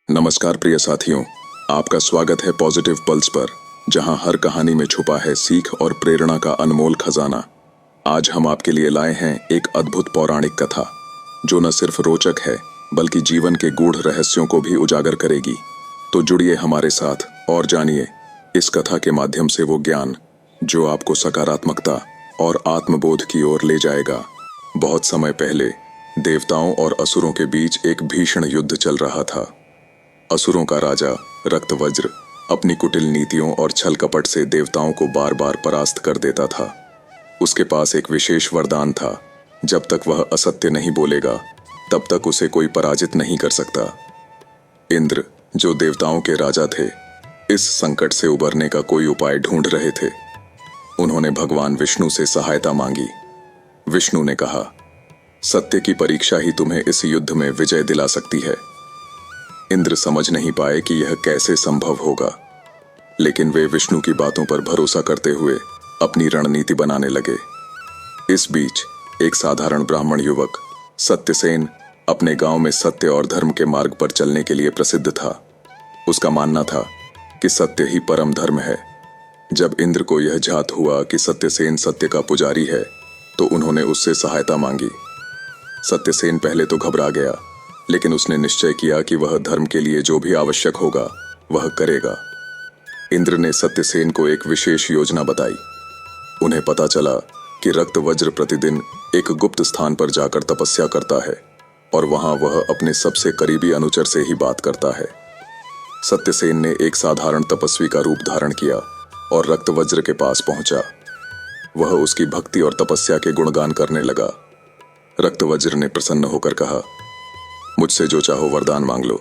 नमस्कार प्रिय साथियों, आपका स्वागत है पॉजिटिव पल्स पर, जहां हर कहानी में छुपा है सीख और प्रेरणा का अनमोल खजाना। आज हम आपके लिए लाए हैं एक अद्भुत पौराणिक कथा, जो न सिर्फ रोचक है बल्कि जीवन के गूढ़ रहस्यों को भी उजागर करेगी। तो जुड़िए हमारे साथ और जानिए इस कथा के माध्यम से वो ज्ञान जो आपको सकारात्मकता और आत्मबोध की ओर ले जाएगा। बहुत समय पहले देवताओं और असुरों के बीच एक भीषण युद्ध चल रहा था। असुरों का राजा रक्तवज्र अपनी कुटिल नीतियों और छल कपट से देवताओं को बार बार परास्त कर देता था। उसके पास एक विशेष वरदान था, जब तक वह असत्य नहीं बोलेगा तब तक उसे कोई पराजित नहीं कर सकता। इंद्र, जो देवताओं के राजा थे, इस संकट से उबरने का कोई उपाय ढूंढ रहे थे। उन्होंने भगवान विष्णु से सहायता मांगी। विष्णु ने कहा, सत्य की परीक्षा ही तुम्हें इस युद्ध में विजय दिला सकती है। इंद्र समझ नहीं पाए कि यह कैसे संभव होगा, लेकिन वे विष्णु की बातों पर भरोसा करते हुए अपनी रणनीति बनाने लगे। इस बीच एक साधारण ब्राह्मण युवक सत्यसेन अपने गांव में सत्य और धर्म के मार्ग पर चलने के लिए प्रसिद्ध था। उसका मानना था कि सत्य ही परम धर्म है। जब इंद्र को यह जात हुआ कि सत्यसेन सत्य का पुजारी है, तो उन्होंने उससे सहायता मांगी। सत्यसेन पहले तो घबरा गया, लेकिन उसने निश्चय किया कि वह धर्म के लिए जो भी आवश्यक होगा वह करेगा। इंद्र ने सत्यसेन को एक विशेष योजना बताई। उन्हें पता चला कि रक्तवज्र प्रतिदिन एक गुप्त स्थान पर जाकर तपस्या करता है और वहां वह अपने सबसे करीबी अनुचर से ही बात करता है। सत्यसेन ने एक साधारण तपस्वी का रूप धारण किया और रक्तवज्र के पास पहुंचा। वह उसकी भक्ति और तपस्या के गुणगान करने लगा। रक्तवज्र ने प्रसन्न होकर कहा, मुझसे जो चाहो वरदान मांग लो।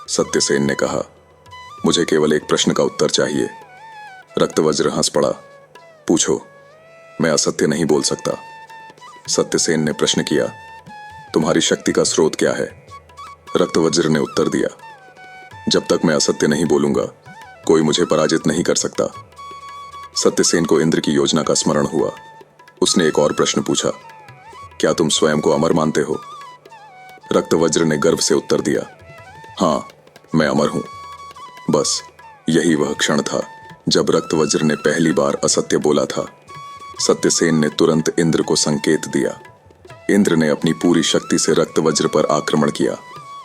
सत्यसेन ने कहा, मुझे केवल एक प्रश्न का उत्तर चाहिए। रक्तवज्र हंस पड़ा, पूछो। मैं असत्य नहीं बोल सकता। सत्यसेन ने प्रश्न किया, तुम्हारी शक्ति का स्रोत क्या है? रक्तवज्र ने उत्तर दिया, जब तक मैं असत्य नहीं बोलूंगा कोई मुझे पराजित नहीं कर सकता। सत्यसेन को इंद्र की योजना का स्मरण हुआ। उसने एक और प्रश्न पूछा, क्या तुम स्वयं को अमर मानते हो? रक्तवज्र ने गर्व से उत्तर दिया, हाँ, मैं अमर हूं। बस यही वह क्षण था जब रक्तवज्र ने पहली बार असत्य बोला था। सत्यसेन ने तुरंत इंद्र को संकेत दिया। इंद्र ने अपनी पूरी शक्ति से रक्तवज्र पर आक्रमण किया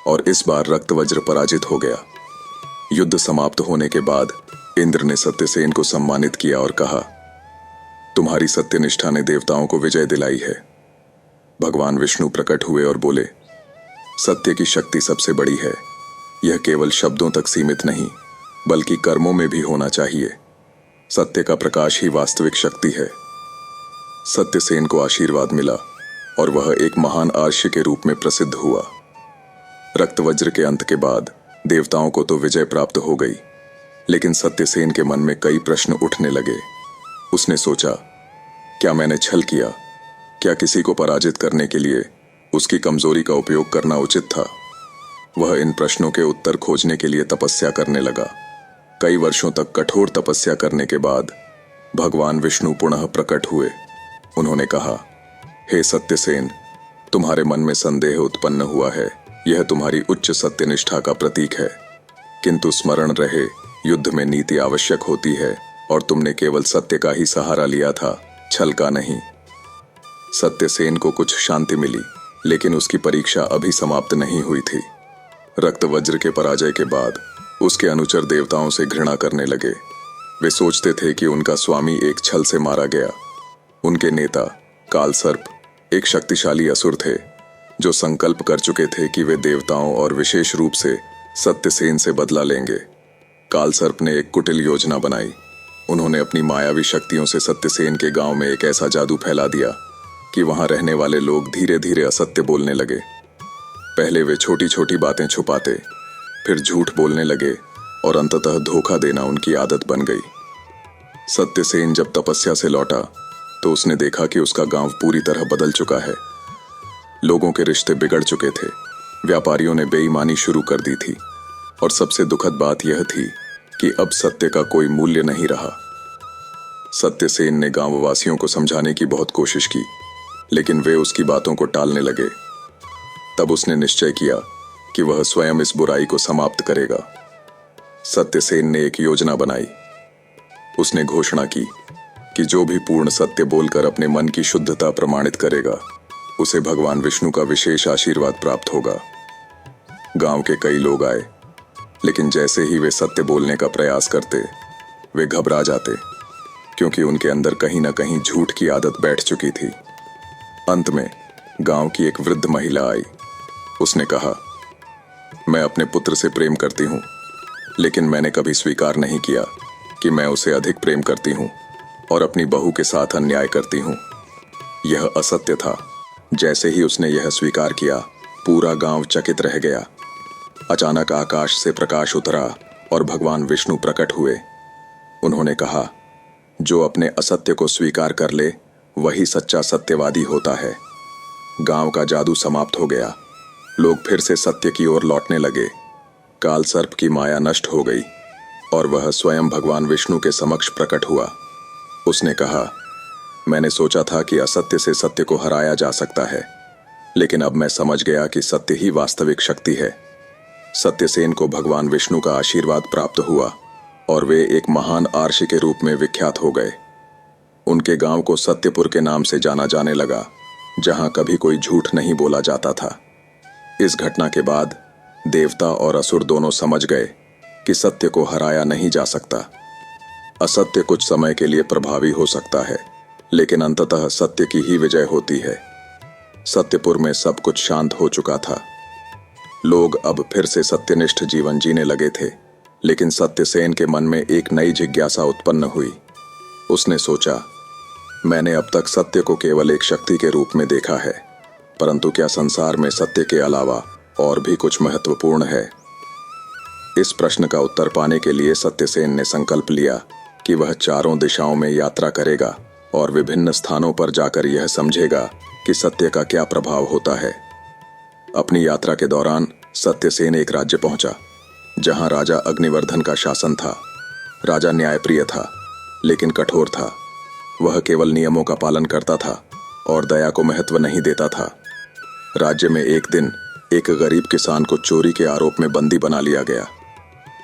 और इस बार रक्तवज्र पराजित हो गया। युद्ध समाप्त होने के बाद इंद्र ने सत्यसेन को सम्मानित किया और कहा, तुम्हारी सत्यनिष्ठा ने देवताओं को विजय दिलाई है। भगवान विष्णु प्रकट हुए और बोले, सत्य की शक्ति सबसे बड़ी है। यह केवल शब्दों तक सीमित नहीं बल्कि कर्मों में भी होना चाहिए। सत्य का प्रकाश ही वास्तविक शक्ति है। सत्यसेन को आशीर्वाद मिला और वह एक महान आर्य के रूप में प्रसिद्ध हुआ। रक्तवज्र के अंत के बाद देवताओं को तो विजय प्राप्त हो गई, लेकिन सत्यसेन के मन में कई प्रश्न उठने लगे। उसने सोचा, क्या मैंने छल किया? क्या किसी को पराजित करने के लिए उसकी कमजोरी का उपयोग करना उचित था? वह इन प्रश्नों के उत्तर खोजने के लिए तपस्या करने लगा। कई वर्षों तक कठोर तपस्या करने के बाद भगवान विष्णु पुनः प्रकट हुए। उन्होंने कहा, हे सत्यसेन, तुम्हारे मन में संदेह उत्पन्न हुआ है। यह तुम्हारी उच्च सत्यनिष्ठा का प्रतीक है, किंतु स्मरण रहे, युद्ध में नीति आवश्यक होती है और तुमने केवल सत्य का ही सहारा लिया था, छल का नहीं। सत्यसेन को कुछ शांति मिली, लेकिन उसकी परीक्षा अभी समाप्त नहीं हुई थी। रक्तवज्र के पराजय के बाद उसके अनुचर देवताओं से घृणा करने लगे। वे सोचते थे कि उनका स्वामी एक छल से मारा गया। उनके नेता कालसर्प एक शक्तिशाली असुर थे, जो संकल्प कर चुके थे कि वे देवताओं और विशेष रूप से सत्यसेन से बदला लेंगे। कालसर्प ने एक कुटिल योजना बनाई। उन्होंने अपनी मायावी शक्तियों से सत्यसेन के गांव में एक ऐसा जादू फैला दिया कि वहां रहने वाले लोग धीरे धीरे असत्य बोलने लगे। पहले वे छोटी छोटी बातें छुपाते, फिर झूठ बोलने लगे और अंततः धोखा देना उनकी आदत बन गई। सत्यसेन जब तपस्या से लौटा तो उसने देखा कि उसका गांव पूरी तरह बदल चुका है। लोगों के रिश्ते बिगड़ चुके थे, व्यापारियों ने बेईमानी शुरू कर दी थी और सबसे दुखद बात यह थी कि अब सत्य का कोई मूल्य नहीं रहा। सत्यसेन ने गांववासियों को समझाने की बहुत कोशिश की, लेकिन वे उसकी बातों को टालने लगे। तब उसने निश्चय किया कि वह स्वयं इस बुराई को समाप्त करेगा। सत्यसेन ने एक योजना बनाई। उसने घोषणा की कि जो भी पूर्ण सत्य बोलकर अपने मन की शुद्धता प्रमाणित करेगा, उसे भगवान विष्णु का विशेष आशीर्वाद प्राप्त होगा। गांव के कई लोग आए, लेकिन जैसे ही वे सत्य बोलने का प्रयास करते, वे घबरा जाते, क्योंकि उनके अंदर कहीं न कहीं झूठ की आदत बैठ चुकी थी। अंत में गांव की एक वृद्ध महिला आई। उसने कहा, मैं अपने पुत्र से प्रेम करती हूँ, लेकिन मैंने कभी स्वीकार नहीं किया कि मैं उसे अधिक प्रेम करती हूँ और अपनी बहू के साथ अन्याय करती हूँ। यह असत्य था। जैसे ही उसने यह स्वीकार किया, पूरा गांव चकित रह गया। अचानक आकाश से प्रकाश उतरा और भगवान विष्णु प्रकट हुए। उन्होंने कहा, जो अपने असत्य को स्वीकार कर ले, वही सच्चा सत्यवादी होता है। गांव का जादू समाप्त हो गया। लोग फिर से सत्य की ओर लौटने लगे। काल सर्प की माया नष्ट हो गई और वह स्वयं भगवान विष्णु के समक्ष प्रकट हुआ। उसने कहा, मैंने सोचा था कि असत्य से सत्य को हराया जा सकता है, लेकिन अब मैं समझ गया कि सत्य ही वास्तविक शक्ति है। सत्यसेन को भगवान विष्णु का आशीर्वाद प्राप्त हुआ और वे एक महान आर्षि के रूप में विख्यात हो गए। उनके गांव को सत्यपुर के नाम से जाना जाने लगा, जहां कभी कोई झूठ नहीं बोला जाता था। इस घटना के बाद देवता और असुर दोनों समझ गए कि सत्य को हराया नहीं जा सकता। असत्य कुछ समय के लिए प्रभावी हो सकता है, लेकिन अंततः सत्य की ही विजय होती है। सत्यपुर में सब कुछ शांत हो चुका था। लोग अब फिर से सत्यनिष्ठ जीवन जीने लगे थे, लेकिन सत्यसेन के मन में एक नई जिज्ञासा उत्पन्न हुई। उसने सोचा, मैंने अब तक सत्य को केवल एक शक्ति के रूप में देखा है, परंतु क्या संसार में सत्य के अलावा और भी कुछ महत्वपूर्ण है? इस प्रश्न का उत्तर पाने के लिए सत्यसेन ने संकल्प लिया कि वह चारों दिशाओं में यात्रा करेगा और विभिन्न स्थानों पर जाकर यह समझेगा कि सत्य का क्या प्रभाव होता है। अपनी यात्रा के दौरान सत्यसेन एक राज्य पहुंचा, जहां राजा अग्निवर्धन का शासन था। राजा न्यायप्रिय था, लेकिन कठोर था। वह केवल नियमों का पालन करता था और दया को महत्व नहीं देता था। राज्य में एक दिन एक गरीब किसान को चोरी के आरोप में बंदी बना लिया गया।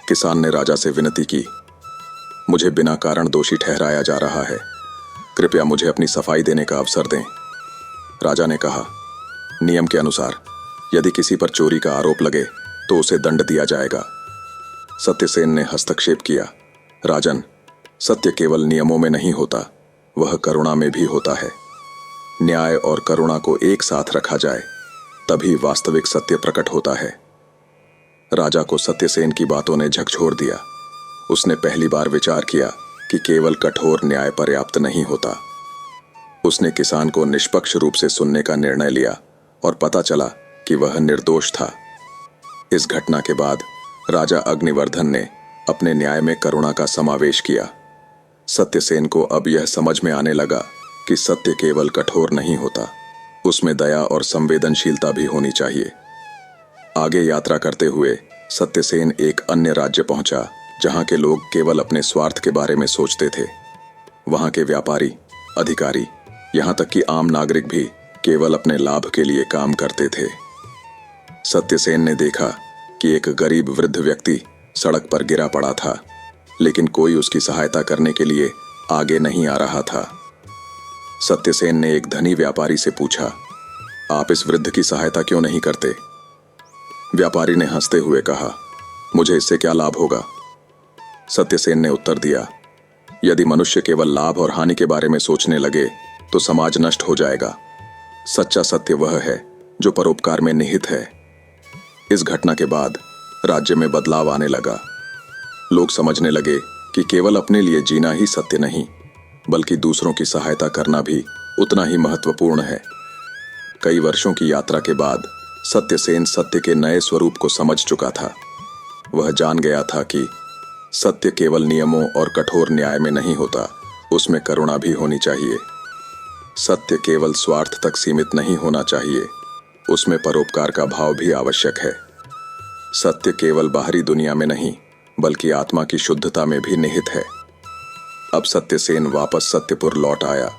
किसान ने राजा से विनती की, मुझे बिना कारण दोषी ठहराया जा रहा है, कृपया मुझे अपनी सफाई देने का अवसर दें। राजा ने कहा, नियम के अनुसार यदि किसी पर चोरी का आरोप लगे तो उसे दंड दिया जाएगा। सत्यसेन ने हस्तक्षेप किया, राजन, सत्य केवल नियमों में नहीं होता, वह करुणा में भी होता है। न्याय और करुणा को एक साथ रखा जाए, तभी वास्तविक सत्य प्रकट होता है। राजा को सत्यसेन की बातों ने झकझोर दिया। उसने पहली बार विचार किया कि केवल कठोर न्याय पर्याप्त नहीं होता। उसने किसान को निष्पक्ष रूप से सुनने का निर्णय लिया और पता चला कि वह निर्दोष था। इस घटना के बाद राजा अग्निवर्धन ने अपने न्याय में करुणा का समावेश किया। सत्यसेन को अब यह समझ में आने लगा कि सत्य केवल कठोर नहीं होता, उसमें दया और संवेदनशीलता भी होनी चाहिए। आगे यात्रा करते हुए सत्यसेन एक अन्य राज्य पहुंचा, जहां के लोग केवल अपने स्वार्थ के बारे में सोचते थे। वहां के व्यापारी, अधिकारी, यहां तक कि आम नागरिक भी केवल अपने लाभ के लिए काम करते थे। सत्यसेन ने देखा कि एक गरीब वृद्ध व्यक्ति सड़क पर गिरा पड़ा था, लेकिन कोई उसकी सहायता करने के लिए आगे नहीं आ रहा था। सत्यसेन ने एक धनी व्यापारी से पूछा, आप इस वृद्ध की सहायता क्यों नहीं करते? व्यापारी ने हंसते हुए कहा, मुझे इससे क्या लाभ होगा? सत्यसेन ने उत्तर दिया, यदि मनुष्य केवल लाभ और हानि के बारे में सोचने लगे तो समाज नष्ट हो जाएगा। सच्चा सत्य वह है जो परोपकार में निहित है। इस घटना के बाद राज्य में बदलाव आने लगा। लोग समझने लगे कि केवल अपने लिए जीना ही सत्य नहीं, बल्कि दूसरों की सहायता करना भी उतना ही महत्वपूर्ण है। कई वर्षों की यात्रा के बाद सत्यसेन सत्य के नए स्वरूप को समझ चुका था। वह जान गया था कि सत्य केवल नियमों और कठोर न्याय में नहीं होता, उसमें करुणा भी होनी चाहिए। सत्य केवल स्वार्थ तक सीमित नहीं होना चाहिए, उसमें परोपकार का भाव भी आवश्यक है। सत्य केवल बाहरी दुनिया में नहीं, बल्कि आत्मा की शुद्धता में भी निहित है। अब सत्यसेन वापस सत्यपुर लौट आया,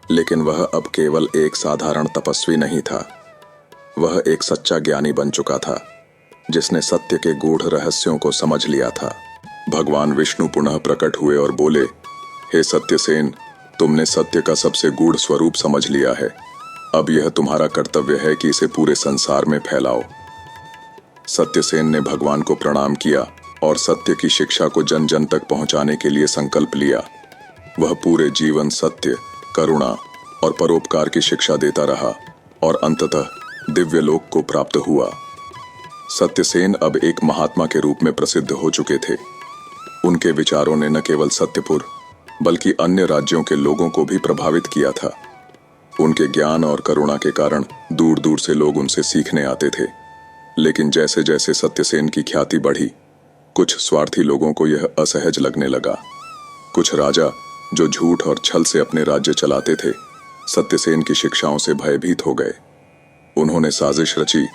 लेकिन वह अब केवल एक साधारण तपस्वी नहीं था, वह एक सच्चा ज्ञानी बन चुका था। जिसने सत्य के गूढ़ रहस्यों को समझ लिया था। भगवान विष्णु पुनः प्रकट हुए और बोले, हे सत्यसेन, तुमने सत्य का सबसे गूढ़ स्वरूप समझ लिया है। अब यह तुम्हारा कर्तव्य है कि इसे पूरे संसार में फैलाओ। सत्यसेन ने भगवान को प्रणाम किया और सत्य की शिक्षा को जन जन तक पहुंचाने के लिए संकल्प लिया। वह पूरे जीवन सत्य, करुणा और परोपकार की शिक्षा देता रहा और अंततः दिव्य लोक को प्राप्त हुआ। सत्यसेन अब एक महात्मा के रूप में प्रसिद्ध हो चुके थे। उनके विचारों ने न केवल सत्यपुर बल्कि अन्य राज्यों के लोगों को भी प्रभावित किया था। उनके ज्ञान और करुणा के कारण दूर दूर से लोग उनसे सीखने आते थे। लेकिन जैसे जैसे सत्यसेन की ख्याति बढ़ी, कुछ स्वार्थी लोगों को यह असहज लगने लगा। कुछ राजा जो झूठ और छल से अपने राज्य चलाते थे, सत्यसेन की शिक्षाओं से भयभीत हो गए। उन्होंने साजिश रची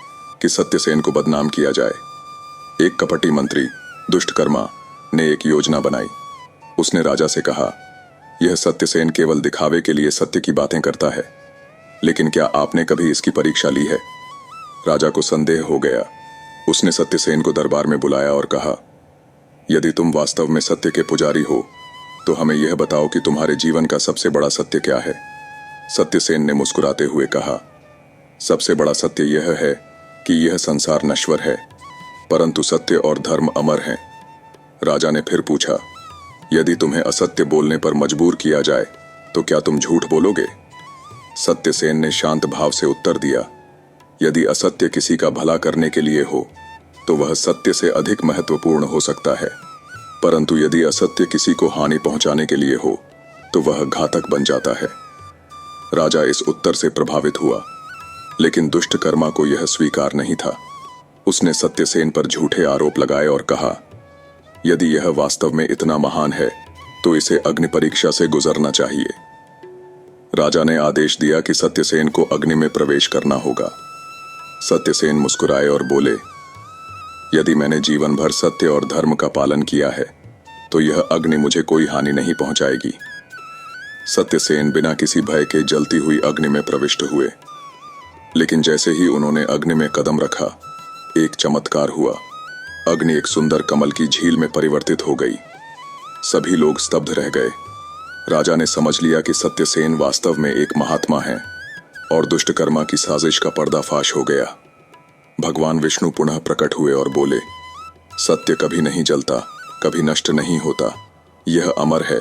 कि सत्यसेन को बदनाम किया जाए। एक कपटी मंत्री दुष्टकर्मा ने एक योजना बनाई। उसने राजा से कहा, यह सत्यसेन केवल दिखावे के लिए सत्य की बातें करता है, लेकिन क्या आपने कभी इसकी परीक्षा ली है? राजा को संदेह हो गया। उसने सत्यसेन को दरबार में बुलाया और कहा, यदि तुम वास्तव में सत्य के पुजारी हो तो हमें यह बताओ कि तुम्हारे जीवन का सबसे बड़ा सत्य क्या है। सत्यसेन ने मुस्कुराते हुए कहा, सबसे बड़ा सत्य यह है कि यह संसार नश्वर है, परंतु सत्य और धर्म अमर हैं। राजा ने फिर पूछा, यदि तुम्हें असत्य बोलने पर मजबूर किया जाए तो क्या तुम झूठ बोलोगे? सत्यसेन ने शांत भाव से उत्तर दिया, यदि असत्य किसी का भला करने के लिए हो तो वह सत्य से अधिक महत्वपूर्ण हो सकता है, परंतु यदि असत्य किसी को हानि पहुंचाने के लिए हो तो वह घातक बन जाता है। राजा इस उत्तर से प्रभावित हुआ, लेकिन दुष्टकर्मा को यह स्वीकार नहीं था। उसने सत्यसेन पर झूठे आरोप लगाए और कहा, यदि यह वास्तव में इतना महान है तो इसे अग्नि परीक्षा से गुजरना चाहिए। राजा ने आदेश दिया कि सत्यसेन को अग्नि में प्रवेश करना होगा। सत्यसेन मुस्कुराए और बोले, यदि मैंने जीवन भर सत्य और धर्म का पालन किया है तो यह अग्नि मुझे कोई हानि नहीं पहुंचाएगी। सत्यसेन बिना किसी भय के जलती हुई अग्नि में प्रविष्ट हुए। लेकिन जैसे ही उन्होंने अग्नि में कदम रखा, एक चमत्कार हुआ। अग्नि एक सुंदर कमल की झील में परिवर्तित हो गई। सभी लोग स्तब्ध रह गए। राजा ने समझ लिया कि सत्यसेन वास्तव में एक महात्मा है और दुष्टकर्मा की साजिश का पर्दाफाश हो गया। भगवान विष्णु पुनः प्रकट हुए और बोले, सत्य कभी नहीं जलता, कभी नष्ट नहीं होता। यह अमर है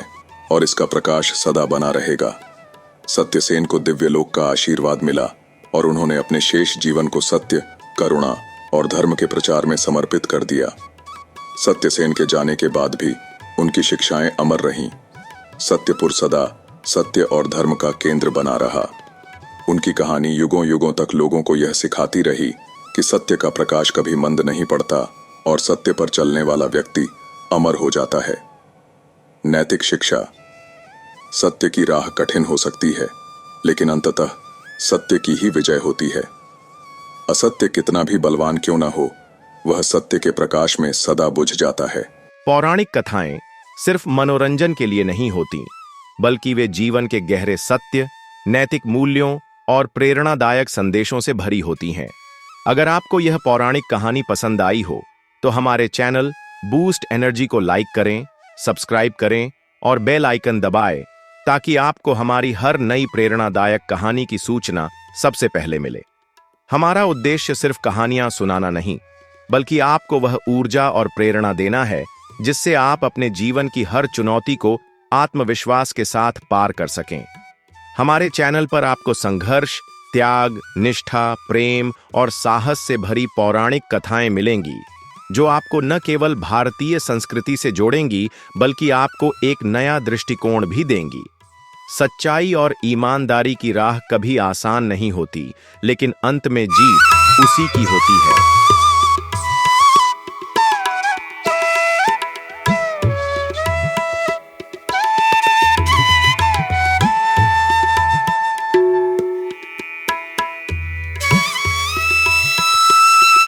और इसका प्रकाश सदा बना रहेगा। सत्यसेन को दिव्य लोक का आशीर्वाद मिला और उन्होंने अपने शेष जीवन को सत्य, करुणा और धर्म के प्रचार में समर्पित कर दिया। सत्यसेन के जाने के बाद भी उनकी शिक्षाएं अमर रहीं। सत्यपुर सदा सत्य और धर्म का केंद्र बना रहा। उनकी कहानी युगों युगों तक लोगों को यह सिखाती रही कि सत्य का प्रकाश कभी मंद नहीं पड़ता और सत्य पर चलने वाला व्यक्ति अमर हो जाता है। नैतिक शिक्षा। सत्य की राह कठिन हो सकती है, लेकिन अंततः सत्य की ही विजय होती है। असत्य कितना भी बलवान क्यों न हो, वह सत्य के प्रकाश में सदा बुझ जाता है। पौराणिक कथाएं सिर्फ मनोरंजन के लिए नहीं होती, बल्कि वे जीवन के गहरे सत्य, नैतिक मूल्यों और प्रेरणादायक संदेशों से भरी होती हैं। अगर आपको यह पौराणिक कहानी पसंद आई हो तो हमारे चैनल बूस्ट एनर्जी को लाइक करें, सब्सक्राइब करें और बेल आइकन दबाएं ताकि आपको हमारी हर नई प्रेरणादायक कहानी की सूचना सबसे पहले मिले। हमारा उद्देश्य सिर्फ कहानियां सुनाना नहीं, बल्कि आपको वह ऊर्जा और प्रेरणा देना है जिससे आप अपने जीवन की हर चुनौती को आत्मविश्वास के साथ पार कर सकें। हमारे चैनल पर आपको संघर्ष, त्याग, निष्ठा, प्रेम और साहस से भरी पौराणिक कथाएं मिलेंगी, जो आपको न केवल भारतीय संस्कृति से जोड़ेंगी, बल्कि आपको एक नया दृष्टिकोण भी देंगी। सच्चाई और ईमानदारी की राह कभी आसान नहीं होती, लेकिन अंत में जीत उसी की होती है।